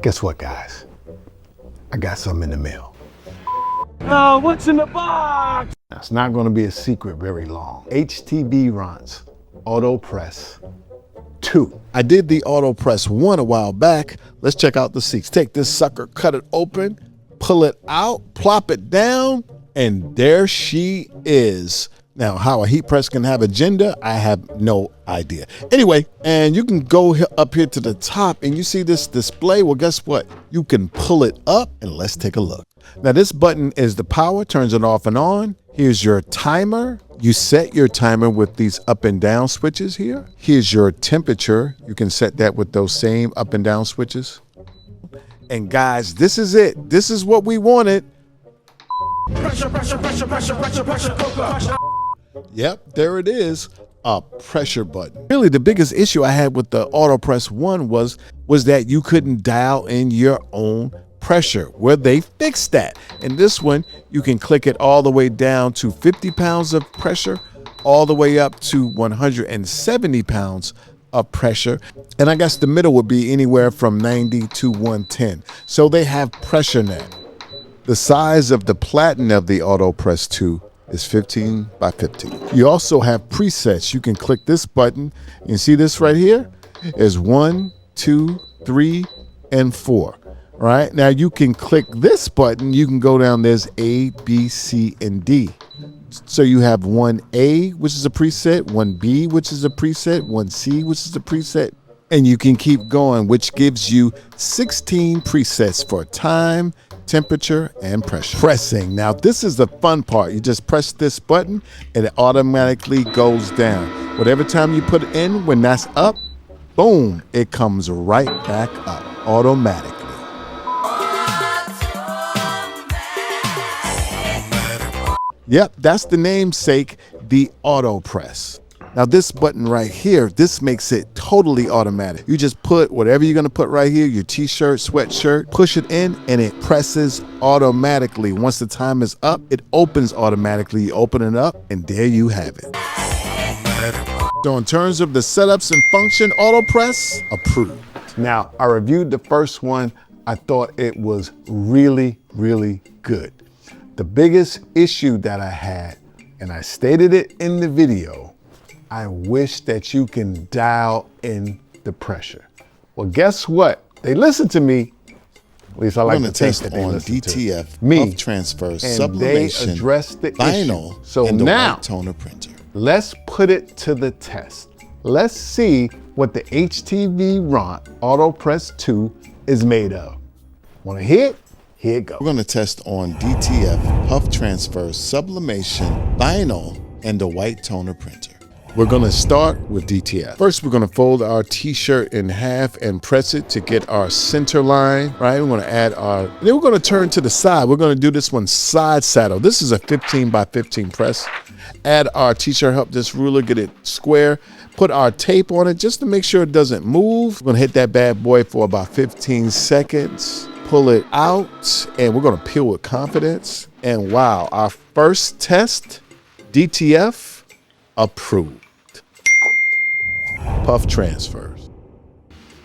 Guess what, guys? I got something in the mail. Oh, what's in the box? Now, it's not gonna be a secret very long. HTVRONT Autopress 2. I did the Autopress 1 a while back. Let's check out the seats. Take this sucker, cut it open, pull it out, plop it down, and there she is. Now, how a heat press can have agenda, I have no idea. Anyway, and you can go up here to the top and you see this display. Well, guess what? You can pull it up and let's take a look. Now, this button is the power, turns it off and on. Here's your timer. You set your timer with these up and down switches here. Here's your temperature. You can set that with those same up and down switches. And guys, this is it. This is what we wanted. Pressure, pressure, pressure, pressure, pressure, pressure, pressure. Yep, there it is, a pressure button. Really, the biggest issue I had with the Autopress 1 was that you couldn't dial in your own pressure. Well, they fixed that. And this one, you can click it all the way down to 50 pounds of pressure, all the way up to 170 pounds of pressure. And I guess the middle would be anywhere from 90 to 110. So they have pressure now. The size of the platen of the Autopress 2 is 15 by 15. You also have presets. You can click this button. You see this right here is 1, 2, 3, and 4. Right now you can click this button. You can go down. There's A, B, C, and D. So you have 1A, which is a preset, 1B, which is a preset, 1C, which is a preset, and you can keep going, which gives you 16 presets for time, temperature, and pressure. Pressing. Now, this is the fun part. You just press this button and it automatically goes down. Whatever time you put it in, when that's up, boom, it comes right back up automatically. Yep, that's the namesake, the Autopress. Now this button right here, this makes it totally automatic. You just put whatever you're gonna put right here, your t-shirt, sweatshirt, push it in and it presses automatically. Once the time is up, it opens automatically. You open it up and there you have it. So in terms of the setups and function, Autopress, approved. Now, I reviewed the first one. I thought it was really, really good. The biggest issue that I had, and I stated it in the video, I wish that you can dial in the pressure. Well, guess what? They listened to me. At least I like to think that they listened to DTF, me. puff transfer, And sublimation, they addressed the vinyl, issue. So and the now, white toner printer. let's put it to the test. Let's see what the HTVRONT Autopress 2 is made of. Wanna hear it? Here it goes. We're going to test on DTF, puff transfer, sublimation, vinyl, and the white toner printer. We're going to start with DTF. First, we're going to fold our t-shirt in half and press it to get our center line, right? We're going to add then we're going to turn to the side. We're going to do this one side saddle. This is a 15 by 15 press. Add our t-shirt, help this ruler, get it square. Put our tape on it just to make sure it doesn't move. We're going to hit that bad boy for about 15 seconds. Pull it out and we're gonna peel with confidence. And wow, our first test, DTF, approved. Puff transfers.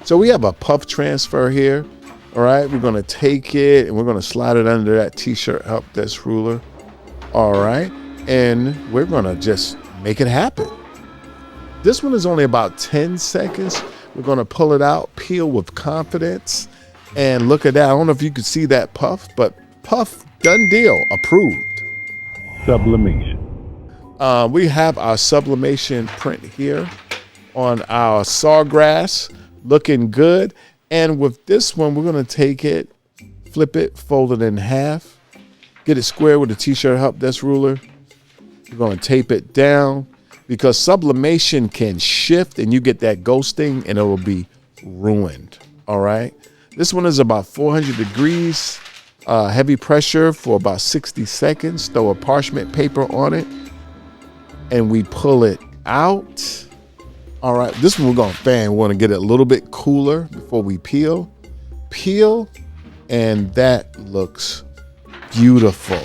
So we have a puff transfer here. All right, we're gonna take it and we're gonna slide it under that t-shirt help desk ruler. All right, and we're gonna just make it happen. This one is only about 10 seconds. We're gonna pull it out, peel with confidence. And look at that. I don't know if you could see that puff, but puff, done deal, approved. Sublimation. We have our sublimation print here on our sawgrass, looking good. And with this one, we're gonna take it, flip it, fold it in half, get it square with a t-shirt help desk ruler. We're gonna tape it down because sublimation can shift and you get that ghosting and it will be ruined, all right? This one is about 400 degrees, heavy pressure for about 60 seconds. Throw a parchment paper on it and we pull it out. All right, this one we're gonna fan. We wanna get it a little bit cooler before we peel. Peel, and that looks beautiful.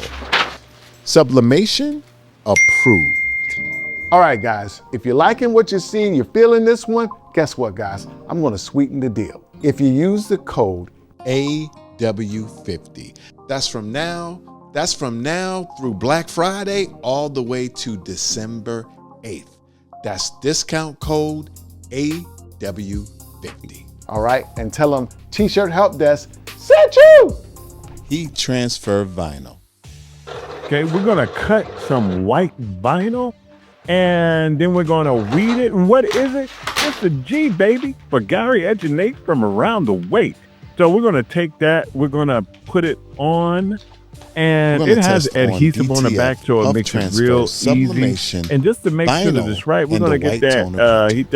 Sublimation, approved. All right, guys, if you're liking what you're seeing, you're feeling this one, guess what, guys? I'm gonna sweeten the deal. If you use the code AW50. That's from now through Black Friday all the way to December 8th. That's discount code AW50. All right, and tell them T-Shirt Help Desk sent you. Heat transfer vinyl. Okay, we're gonna cut some white vinyl and then we're gonna weed it. And what is it? It's a G, baby, for Gary Edge and Nate from Around the Way. So we're gonna take that, we're gonna put it on, and it has adhesive on the back so it makes it real easy. And just to make sure that it's right, we're gonna get that Heat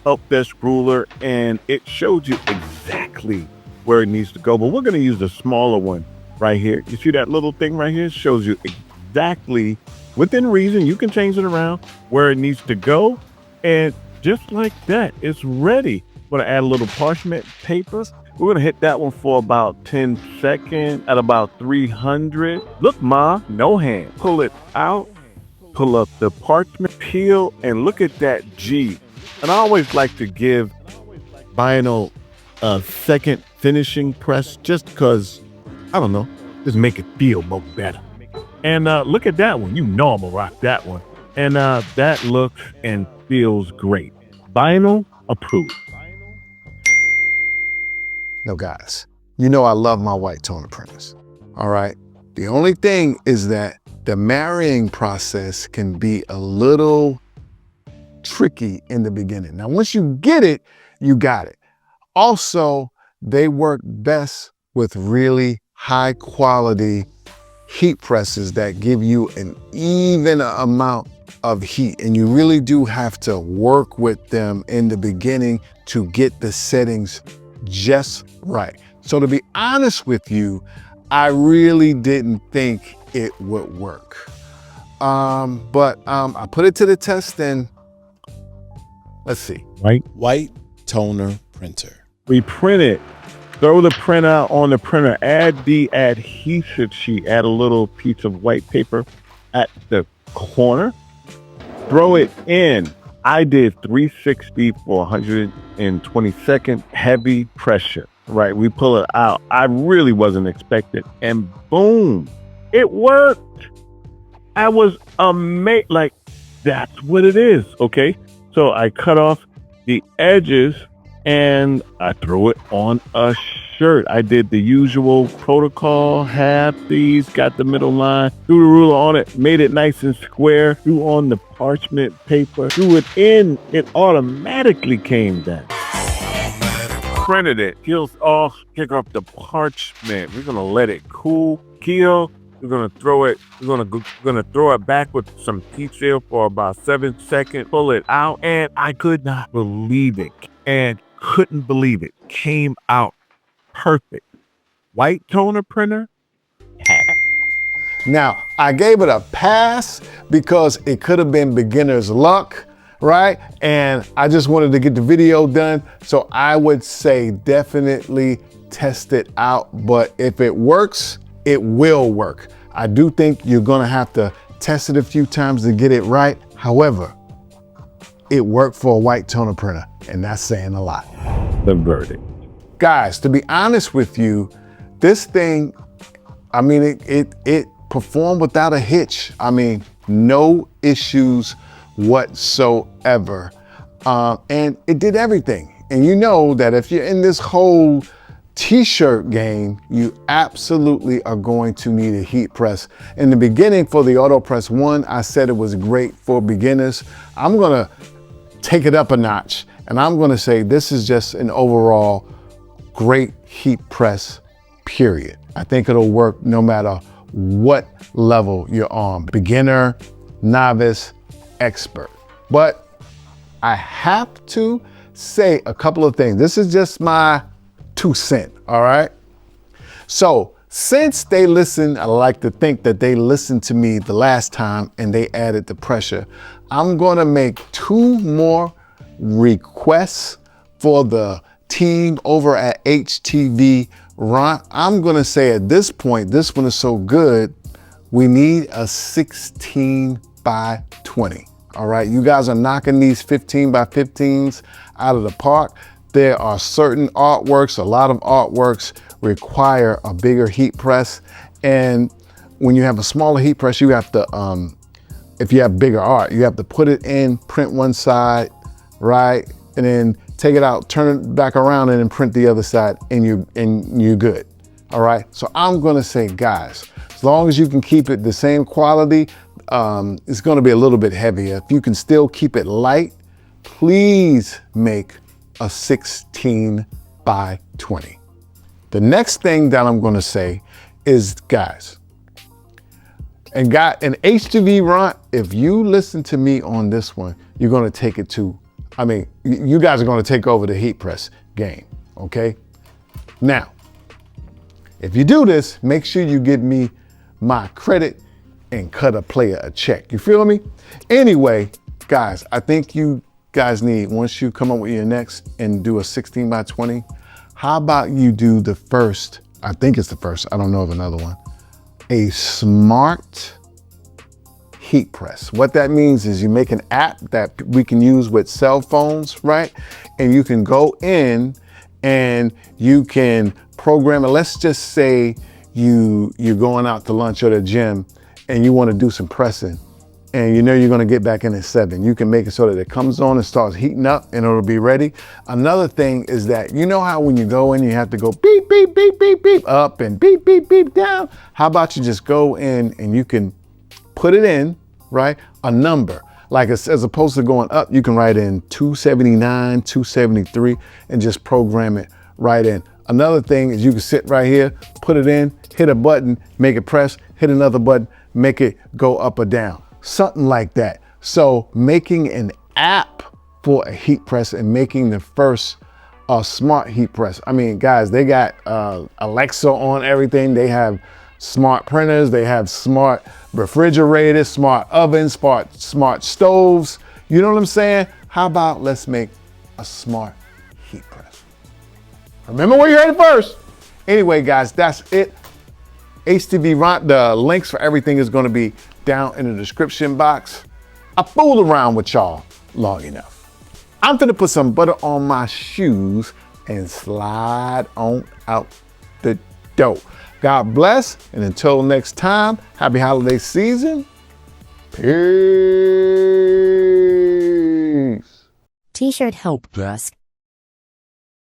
Help Desk ruler, and it shows you exactly where it needs to go. But we're gonna use the smaller one right here. You see that little thing right here? It shows you exactly, within reason, you can change it around where it needs to go. And just like that, it's ready. We're gonna add a little parchment paper. We're gonna hit that one for about 10 seconds at about 300. Look, Ma, no hand. Pull it out, pull up the parchment, peel, and look at that G. And I always like to give vinyl a second finishing press just because, I don't know, just make it feel more better. And look at that one. You know I'm gonna rock that one. And that looks and feels great. Vinyl approved. No, guys, you know I love my white toner printers, all right? The only thing is that the marrying process can be a little tricky in the beginning. Now, once you get it, you got it. Also, they work best with really high quality heat presses that give you an even amount of heat. And you really do have to work with them in the beginning to get the settings just right. So to be honest with you, I really didn't think it would work. But I put it to the test and let's see. White toner printer. We print it. Throw the printer on the printer. Add the adhesive sheet. Add a little piece of white paper at the corner. Throw it in. I did 360 for 120 seconds, heavy pressure, right? We pull it out. I really wasn't expecting, and boom, it worked. I was amazed. Like, that's what it is, okay? So I cut off the edges and I threw it on a shirt. I did the usual protocol, half these, got the middle line, threw the ruler on it, made it nice and square, threw on the parchment paper, threw it in, it automatically came down. Printed it, peels off, pick up the parchment. We're gonna let it cool, Keel. We're gonna throw it. We're gonna throw it back with some heat seal for about 7 seconds. Pull it out, and I could not believe it, and couldn't believe it. Came out perfect. White toner printer. Now, I gave it a pass because it could have been beginner's luck, right? And I just wanted to get the video done. So I would say definitely test it out. But if it works, it will work. I do think you're gonna have to test it a few times to get it right. However, it worked for a white toner printer, and that's saying a lot. The verdict. Guys, to be honest with you, this thing, I mean, it performed without a hitch. I mean, no issues whatsoever. And it did everything. And you know that if you're in this whole t-shirt game, you absolutely are going to need a heat press. In the beginning for the Autopress 1, I said it was great for beginners. I'm gonna take it up a notch and I'm gonna say this is just an overall great heat press, period. I think it'll work no matter what level you're on, beginner, novice, expert. But I have to say a couple of things. This is just my 2 cents, all right? So since they listened, I like to think that they listened to me the last time and they added the pressure, I'm gonna make 2 more requests for the team over at HTVRONT. I'm gonna say at this point, this one is so good, we need a 16 by 20. All right, you guys are knocking these 15 by 15s out of the park. there are certain artworks, a lot of artworks require a bigger heat press. And when you have a smaller heat press, you have to, if you have bigger art, you have to put it in, print one side, right? And then take it out, turn it back around and then print the other side and you're good, all right? So I'm gonna say, guys, as long as you can keep it the same quality, it's gonna be a little bit heavier. If you can still keep it light, please make a 16 by 20. The next thing that I'm gonna say is, guys, and HTVRONT, if you listen to me on this one, you're gonna take it to, I mean, you guys are gonna take over the heat press game, okay? Now, if you do this, make sure you give me my credit and cut a player a check. You feel me? Anyway, guys, I think you guys need, once you come up with your next and do a 16 by 20, how about you do the first, I think it's the first, I don't know of another one, a smart heat press. What that means is you make an app that we can use with cell phones, right? And you can go in and you can program it. Let's just say you're going out to lunch or the gym and you want to do some pressing and you know you're going to get back in at 7. You can make it so that it comes on and starts heating up and it'll be ready. Another thing is that, you know how when you go in, you have to go beep, beep, beep, beep, beep up and beep, beep, beep down. How about you just go in and you can put it in, right? A number. Like as opposed to going up, you can write in 279, 273 and just program it right in. Another thing is you can sit right here, put it in, hit a button, make it press, hit another button, make it go up or down. Something like that. So making an app for a heat press and making the first smart heat press. I mean, guys, they got Alexa on everything. They have smart printers. They have smart refrigerators, smart ovens, smart stoves. You know what I'm saying? How about let's make a smart heat press? Remember where you heard it first. Anyway, guys, that's it. HTVRONT, the links for everything is going to be down in the description box. I fooled around with y'all long enough. I'm gonna put some butter on my shoes and slide on out the door. God bless, and until next time, happy holiday season. Peace. T-shirt Hope Press.